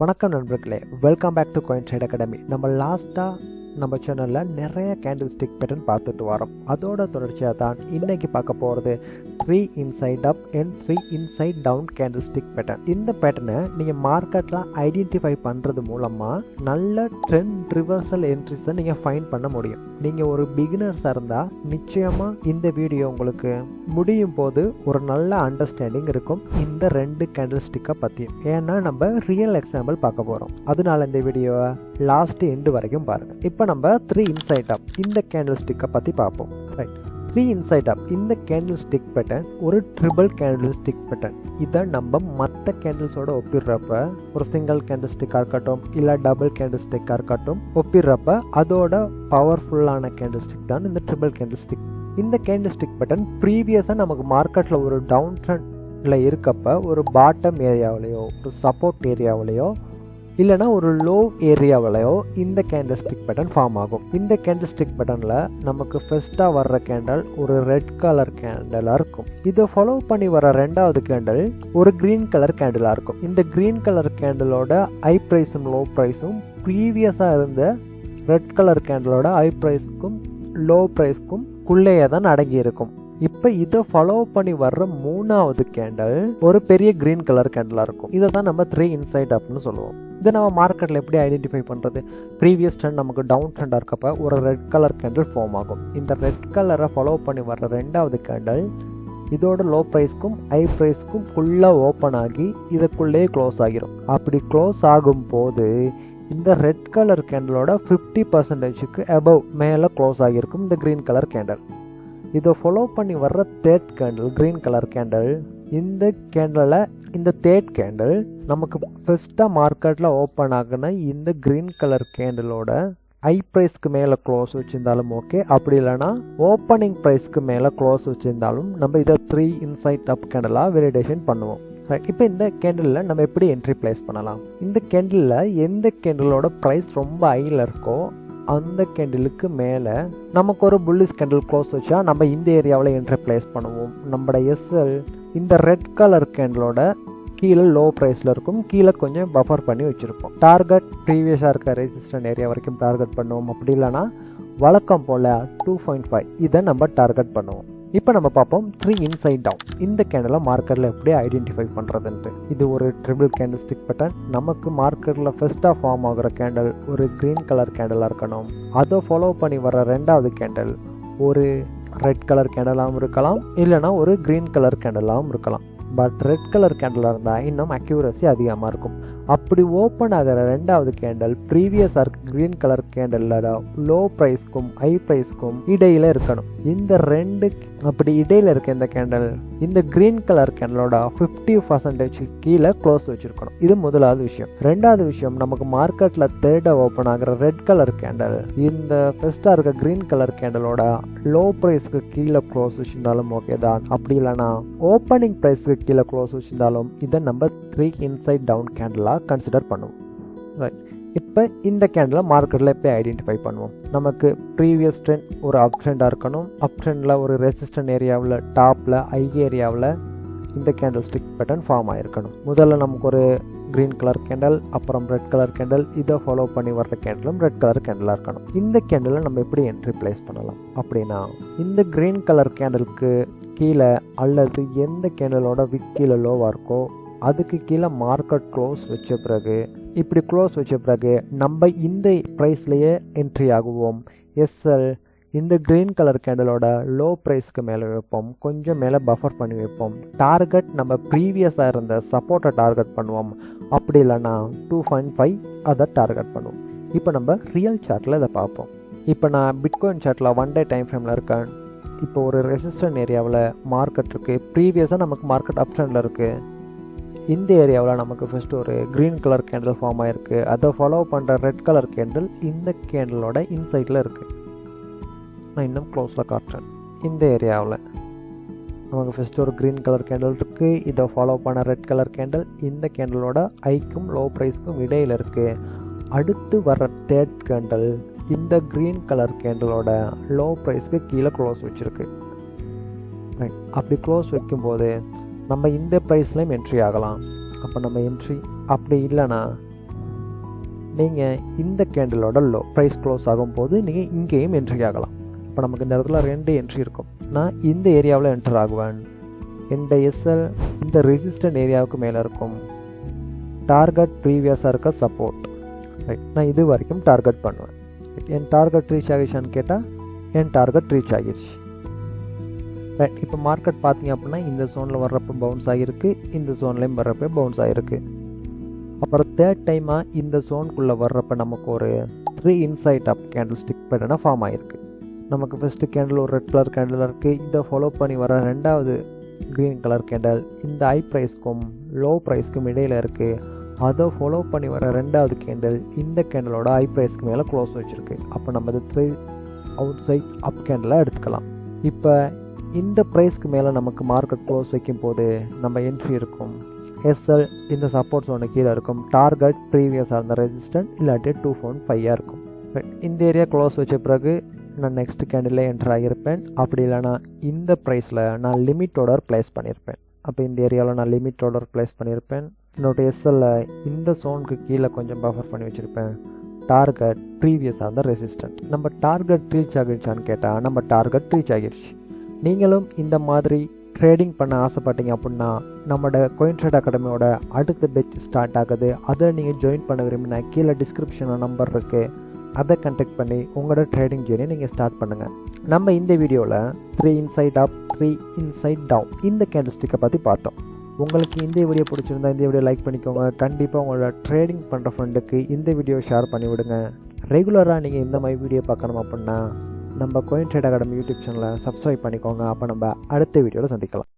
வணக்கம் நண்பர்களே, welcome back to coin trade academy. நம்ம லாஸ்ட்டாக நம்ம சேனலில் நிறைய கேண்டில் ஸ்டிக் பேட்டர்ன் பார்த்துட்டு வரோம். அதோட தொடர்ச்சியாக தான் இன்னைக்கு பார்க்க போகிறது 3 inside up and 3 inside down candlestick pattern. இந்த பேட்டர்னை நீங்கள் மார்க்கெட்டில் ஐடென்டிஃபை பண்ணுறது மூலமாக நல்ல ட்ரெண்ட் ரிவர்சல் என்ட்ரிஸை நீங்கள் ஃபைண்ட் பண்ண முடியும். நீங்கள் ஒரு பிகினர்ஸாக இருந்தால் நிச்சயமாக இந்த வீடியோ உங்களுக்கு முடியும் போது ஒரு நல்ல அண்டர்ஸ்டாண்டிங் இருக்கும் இந்த 2 கேண்டில் ஸ்டிக்கை பற்றியும். ஏன்னா நம்ம ரியல் எக்ஸாம்பிள் பார்க்க போகிறோம். அதனால இந்த வீடியோவை லாஸ்ட் எண்டு வரைக்கும் பாருங்கள். இப்போ நம்ம 3 இன்சைட் அப் இந்த கேண்டில் ஸ்டிக்கை பற்றி பார்ப்போம். ரைட், 3 இன்சைட் அப் இந்த கேண்டில் ஸ்டிக் பேட்டர்ன் ஒரு ட்ரிபிள் கேண்டில் ஸ்டிக் பேட்டர்ன். இதை நம்ம மற்ற கேண்டில்ஸோட ஒப்பிடுறப்ப ஒரு சிங்கிள் கேண்டில் ஸ்டிக்காக இருக்கட்டும் இல்லை டபுள் கேண்டில் ஸ்டிக்காக இருக்கட்டும் ஒப்பிடுறப்ப அதோட பவர்ஃபுல்லான கேண்டில் ஸ்டிக் தான் இந்த ட்ரிபிள் கேண்டில் ஸ்டிக். இந்த கேண்டில் ஸ்டிக் பேட்டர்ன் ப்ரீவியஸாக நமக்கு மார்க்கெட்டில் ஒரு டவுன் ட்ரெண்டில் இருக்கப்ப ஒரு பாட்டம் ஏரியாவிலையோ ஒரு சப்போர்ட் ஏரியாவிலையோ இல்லைனா ஒரு லோ ஏரியாவிலையோ இந்த கேண்டில் ஸ்டிக் பேட்டர்ன் ஃபார்ம் ஆகும். இந்த கேண்டில் ஸ்டிக் பேட்டர்னில் நமக்கு ஃபர்ஸ்ட்டாக வர்ற கேண்டல் ஒரு ரெட் கலர் கேண்டலாக இருக்கும். இதை ஃபாலோ பண்ணி வர ரெண்டாவது கேண்டல் ஒரு க்ரீன் கலர் கேண்டலாக இருக்கும். இந்த க்ரீன் கலர் கேண்டலோட ஹை ப்ரைஸும் லோ ப்ரைஸும் ப்ரீவியஸாக இருந்த ரெட் கலர் கேண்டலோட ஹை ப்ரைஸுக்கும் லோ ப்ரைஸ்க்கும் குள்ளேயே தான் அடங்கி இருக்கும். இப்போ இதை ஃபாலோ பண்ணி வர்ற மூணாவது கேண்டல் ஒரு பெரிய கிரீன் கலர் கேண்டலாக இருக்கும். இதை தான் நம்ம 3 இன்சைட் அப்னு சொல்லுவோம். இதை நம்ம மார்க்கெட்டில் எப்படி ஐடென்டிஃபை பண்ணுறது? ப்ரீவியஸ் ட்ரெண்ட் நமக்கு டவுன் ட்ரெண்டாக இருக்கப்போ ஒரு ரெட் கலர் கேண்டல் ஃபார்ம் ஆகும். இந்த ரெட் கலரை ஃபாலோ பண்ணி வர்ற ரெண்டாவது கேண்டல் இதோட லோ ப்ரைஸ்க்கும் ஹை ப்ரைஸ்க்கும் குள்ளே ஓப்பன் ஆகி இதுக்குள்ளேயே க்ளோஸ் ஆகிரும். அப்படி க்ளோஸ் ஆகும் போது இந்த ரெட் கலர் கேண்டலோட 50%க்கு அபவ் மேலே க்ளோஸ் ஆகியிருக்கும் இந்த க்ரீன் கலர் கேண்டல். இதை ஃபாலோ பண்ணி வர்ற third candle green colour candle. இந்த கேண்டலில் இந்த தேர்ட் கேண்டில் நமக்கு ஃபர்ஸ்ட்டாக மார்க்கெட்டில் ஓப்பன் ஆகுனா இந்த க்ரீன் கலர் கேண்டிலோட ஹை ப்ரைஸ்க்கு மேலே க்ளோஸ் வச்சுருந்தாலும் ஓகே, அப்படி இல்லைனா ஓப்பனிங் ப்ரைஸ்க்கு மேலே க்ளோஸ் வச்சுருந்தாலும் நம்ம இதை 3 இன்சைட் அப் கேண்டலாக வேலிடேஷன் பண்ணுவோம். இப்போ இந்த கேண்டிலில் நம்ம எப்படி என்ட்ரி பிளேஸ் பண்ணலாம்? இந்த கேண்டிலில் எந்த கேண்டிலோட ப்ரைஸ் ரொம்ப ஹையில் இருக்கோ அந்த கேண்டிலுக்கு மேலே நமக்கு ஒரு புல்லிஷ் கேண்டில் க்ளோஸ் வச்சா நம்ம இந்த ஏரியாவில் என்ட்ரி பிளேஸ் பண்ணுவோம். நம்மளோட எஸ்எல் இந்த ரெட் கலர் கேண்டிலோட கீழே லோ ப்ரைஸில் இருக்கும், கீழே கொஞ்சம் பஃபர் பண்ணி வச்சுருப்போம். டார்கெட் ப்ரீவியஸாக இருக்க ரெசிஸ்டன்ட் ஏரியா வரைக்கும் டார்கெட் பண்ணுவோம். அப்படி இல்லைனா வழக்கம் போல் 2.5 இதை நம்ம டார்கெட் பண்ணுவோம். இப்போ நம்ம பார்ப்போம் 3 இன்சைட் டவுன் இந்த கேண்டலை மார்க்கெட்டில் எப்படி ஐடென்டிஃபை பண்ணுறதுன்ட்டு. இது ஒரு ட்ரிபிள் கேண்டில் ஸ்டிக் பேட்டர்ன். நமக்கு மார்க்கெட்டில் ஃபர்ஸ்ட்டாக ஃபார்ம் ஆகிற கேண்டல் ஒரு க்ரீன் கலர் கேண்டலாக இருக்கணும். அதை ஃபாலோ பண்ணி வர ரெண்டாவது கேண்டல் ஒரு ரெட் கலர் கேண்டலாகவும் இருக்கலாம், இல்லைனா ஒரு க்ரீன் கலர் கேண்டலாகவும் இருக்கலாம். பட் ரெட் கலர் கேண்டலாக இருந்தால் இன்னும் அக்யூரசி அதிகமாக இருக்கும். அப்படி ஓப்பன் ஆகிற ரெண்டாவது கேண்டல் ப்ரீவியஸாக இருக்க க்ரீன் கலர் கேண்டலில் லோ ப்ரைஸ்க்கும் ஹை ப்ரைஸ்க்கும் இடையில் இருக்கணும். இந்த ரெண்டு அப்படி இடையில் இருக்க இந்த கேண்டல் இந்த க்ரீன் கலர் கேண்டலோட 50% கீழே க்ளோஸ் வச்சுருக்கணும். இது முதலாவது விஷயம். ரெண்டாவது விஷயம், நமக்கு மார்க்கெட்டில் தேர்டாக ஓப்பன் ஆகிற ரெட் கலர் கேண்டல் இந்த ஃபர்ஸ்ட்டாக இருக்க க்ரீன் கலர் கேண்டலோட லோ ப்ரைஸ்க்கு கீழே க்ளோஸ் வச்சுருந்தாலும் ஓகே தான். அப்படி இல்லைனா ஓப்பனிங் ப்ரைஸ்க்கு கீழே க்ளோஸ் வச்சுருந்தாலும் இதை நம்ம 3 இன்சைட் டவுன் கேண்டலாக கன்சிடர் பண்ணுவோம். ரைட், இப்போ இந்த கேண்டில் மார்க்கெட்டில் எப்படி ஐடென்டிஃபை பண்ணுவோம்? நமக்கு ப்ரீவியஸ் ட்ரெண்ட் ஒரு அப் ட்ரெண்டாக இருக்கணும். அப் ட்ரெண்டில் ஒரு ரெசிஸ்டன்ட் ஏரியாவில் டாப்பில் ஹை ஏரியாவில் இந்த கேண்டில் ஸ்டிக் பேட்டர்ன் ஃபார்ம் ஆகிருக்கணும். முதல்ல நமக்கு ஒரு க்ரீன் கலர் கேண்டல், அப்புறம் ரெட் கலர் கேண்டல், இதை ஃபாலோ பண்ணி வர்ற கேண்டலும் ரெட் கலர் கேண்டலாக இருக்கணும். இந்த கேண்டலை நம்ம எப்படி என்ட்ரி பிளேஸ் பண்ணலாம் அப்படின்னா, இந்த க்ரீன் கலர் கேண்டலுக்கு கீழே அல்லது எந்த கேண்டலோட விக் கீழே லோவாக இருக்கோ அதுக்கு கீழே மார்க்கெட் க்ளோஸ் வச்ச பிறகு இப்படி க்ளோஸ் வச்ச பிறகு நம்ம இந்த ப்ரைஸ்லேயே என்ட்ரி ஆகுவோம். எஸ்எல் இந்த க்ரீன் கலர் கேண்டலோட லோ ப்ரைஸ்க்கு மேலே வைப்போம், கொஞ்சம் மேலே பஃபர் பண்ணி வைப்போம். டார்கெட் நம்ம ப்ரீவியஸாக இருந்த சப்போர்ட்டை டார்கெட் பண்ணுவோம். அப்படி இல்லைனா 2.5 அதை டார்கெட் பண்ணுவோம். இப்போ நம்ம ரியல் சார்ட்டில் இதை பார்ப்போம். இப்போ நான் பிட்காயின் சார்ட்டில் 1 டே டைம் ஃப்ரேமில் இருக்கேன். இப்போ ஒரு ரெசிஸ்டன்ட் ஏரியாவில் மார்க்கெட் இருக்குது. ப்ரீவியஸாக நமக்கு மார்க்கெட் அப் ட்ரெண்டில் இருக்குது. இந்த ஏரியாவில் நமக்கு ஃபஸ்ட்டு ஒரு க்ரீன் கலர் கேண்டில் ஃபார்ம் ஆகிருக்கு. அதை ஃபாலோ பண்ணுற ரெட் கலர் கேண்டில் இந்த கேண்டிலோட இன்சைட்டில் இருக்குது. நான் இன்னும் க்ளோஸில் காட்டுறேன். இந்த ஏரியாவில் நமக்கு ஃபஸ்ட்டு ஒரு க்ரீன் கலர் கேண்டில் இருக்குது. இதை ஃபாலோ பண்ண ரெட் கலர் கேண்டில் இந்த கேண்டிலோட ஹைக்கும் லோ ப்ரைஸ்க்கும் இடையில் இருக்குது. அடுத்து வர தேர்ட் கேண்டில் இந்த க்ரீன் கலர் கேண்டிலோட லோ ப்ரைஸ்க்கு கீழே க்ளோஸ் வச்சுருக்கு. ரைட், அப்படி க்ளோஸ் வைக்கும்போது நம்ம இந்த ப்ரைஸ்லேயும் என்ட்ரி ஆகலாம். அப்போ நம்ம என்ட்ரி, அப்படி இல்லைனா நீங்கள் இந்த கேண்டிலோட லோ ப்ரைஸ் க்ளோஸ் ஆகும்போது நீங்கள் இங்கேயும் என்ட்ரி ஆகலாம். இப்போ நமக்கு இந்த இடத்துல 2 என்ட்ரி இருக்கும். நான் இந்த ஏரியாவில் என்டர் ஆகுவேன். இந்த எஸ்எல் இந்த ரெசிஸ்டன்ட் ஏரியாவுக்கு மேலே இருக்கும். டார்கெட் ப்ரீவியஸாக இருக்க சப்போர்ட், ரைட். நான் இது வரைக்கும் டார்கெட் பண்ணுவேன். என் டார்கெட் ரீச் ஆகிடுச்சான்னு கேட்டால் என் டார்கெட் ரீச் ஆகிடுச்சு, ரைட். இப்போ மார்க்கெட் பார்த்தீங்க அப்படின்னா இந்த ஜோனில் வர்றப்போ பவுன்ஸ் ஆகிருக்கு, இந்த ஜோன்லேயும் வர்றப்போ பவுன்ஸ் ஆகிருக்கு. அப்புறம் தேர்ட் டைமாக இந்த ஜோனுக்குள்ளே வர்றப்போ நமக்கு ஒரு 3 இன்சைட் அப் கேண்டில் ஸ்டிக் பேட்டர்னாக ஃபார்ம் ஆகிருக்கு. நமக்கு ஃபஸ்ட்டு கேண்டில் ஒரு ரெட் கலர் கேண்டில் இருக்குது. இதை ஃபாலோ பண்ணி வர ரெண்டாவது க்ரீன் கலர் கேண்டில் இந்த ஹை ப்ரைஸ்க்கும் லோ ப்ரைஸ்க்கும் இடையில் இருக்குது. அதை ஃபாலோ பண்ணி வர ரெண்டாவது கேண்டில் இந்த கேண்டிலோட ஹை ப்ரைஸ்க்கு மேலே க்ளோஸ் வச்சுருக்கு. அப்போ நம்ம இது 3 அவுட் சைட் அப் கேண்டிலாக எடுத்துக்கலாம். இப்போ இந்த ப்ரைஸ்க்கு மேலே நமக்கு மார்க்கெட் க்ளோஸ் வைக்கும் போது நம்ம என்ட்ரி இருக்கும். எஸ்எல் இந்த சப்போர்ட் ஜோனு கீழே இருக்கும். டார்கெட் ப்ரீவியஸாக இருந்த ரெசிஸ்டன்ட் இல்லாட்டி 2.5 இருக்கும். இந்த ஏரியா க்ளோஸ் வச்ச பிறகு நான் நெக்ஸ்ட் கேண்டில் என்டர் ஆகியிருப்பேன். அப்படி இல்லைனா இந்த ப்ரைஸில் நான் லிமிட் ஆர்டர் ப்ளேஸ் பண்ணியிருப்பேன். அப்போ இந்த ஏரியாவில் நான் லிமிட் ஆர்டர் ப்ளேஸ் பண்ணியிருப்பேன். என்னோடய எஸ்எல்ல இந்த ஜோனுக்கு கீழே கொஞ்சம் பஃபர் பண்ணி வச்சுருப்பேன். டார்கெட் ப்ரீவியஸாக இருந்த ரெசிஸ்டன்ட் நம்ம டார்கெட் ரீச் ஆகிடுச்சான்னு கேட்டால் நம்ம டார்கெட் ரீச் ஆகிடுச்சு. நீங்களும் இந்த மாதிரி ட்ரேடிங் பண்ண ஆசைப்பட்டீங்க அப்படின்னா நம்மளோட கோயின்ட்ரேட் அகாடமியோட அடுத்த பேட்ச் ஸ்டார்ட் ஆகுது. அதை நீங்கள் ஜாயின் பண்ண விரும்பினா கீழே டிஸ்கிரிப்ஷனில் நம்பர் இருக்குது, அதை கண்டெக்ட் பண்ணி உங்களோட ட்ரேடிங் ஜேர்னி நீங்கள் ஸ்டார்ட் பண்ணுங்கள். நம்ம இந்த வீடியோவில் 3 இன்சைட் அப் 3 இன்சைட் டவுன் இந்த கேண்டில்ஸ்டிக்கை பற்றி பார்த்தோம். உங்களுக்கு இந்த வீடியோ பிடிச்சிருந்தா இந்த வீடியோ லைக் பண்ணிக்கோங்க. கண்டிப்பாக உங்களோட ட்ரேடிங் பண்ணுற ஃப்ரெண்டுக்கு இந்த வீடியோ ஷேர் பண்ணிவிடுங்க. ரெகுலராக நீங்கள் இந்த மாதிரி வீடியோ பார்க்கணும் அப்படின்னா நம்ம கோயின்ட்ரேட் அகாடமி யூடியூப் சேனலை சப்ஸ்கிரைப் பண்ணிக்கோங்க. அப்போ நம்ம அடுத்த வீடியோவில் சந்திக்கலாம்.